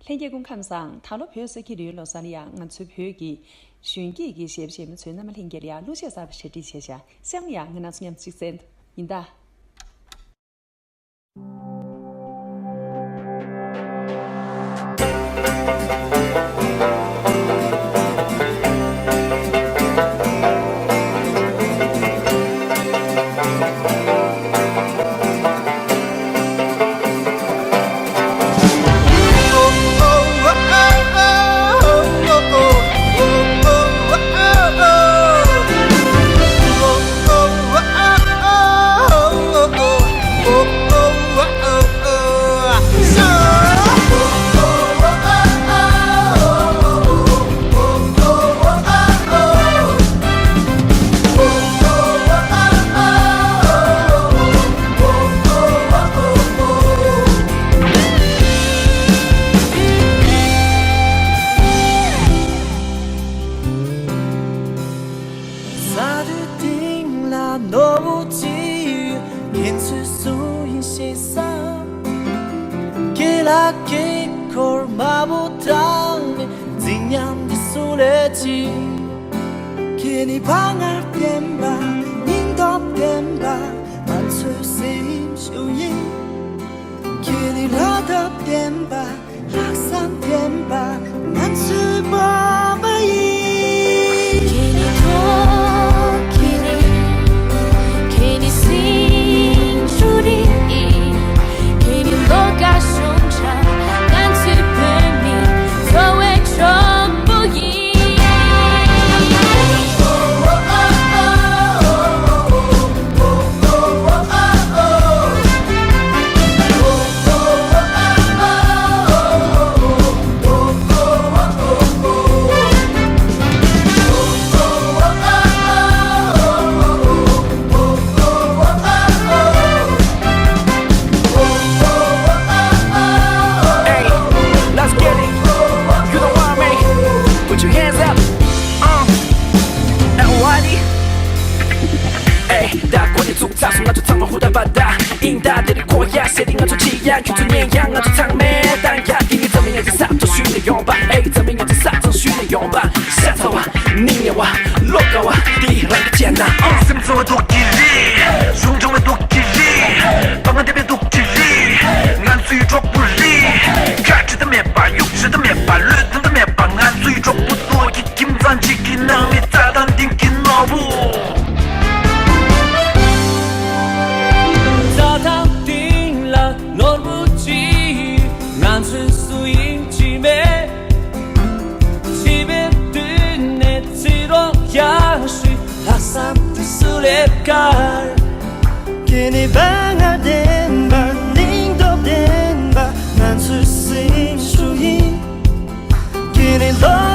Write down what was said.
랭게공 감상 타로 표스기류 로사리아 안츠표기 슌기기 셰브셰브 쳔나마 랭게리아 루시아사 셰디셰샤 샹리아 응나스냠 식센 인다 너무 지유 인수 수인 시선 길하게 골마보다 진양 디솔레지 길이 방할 땐바 닝덥 땐바 만수심 수인 길이 라덥 땐바 학산 땐바 만수바바이 인다들이 고야 세팅은 좋지 않게 향아주 탕매 다른 야기니 더미야지 삽도 쉬는 용바 에이 더미야지 삽도 쉬는 용바 사사와 닝야와 로가와 디랑지 않나 심소와 도끼리 숭정과 도끼리 방한대비 도끼리 안수유 족불리 가치도 몇바 육치도 몇바 르튼도 몇바 안수유 족불도 김산 지키 남이 따단 딩기 너부 Kini bangar denba, ningdo denba, nan susim shuyin. Kini lo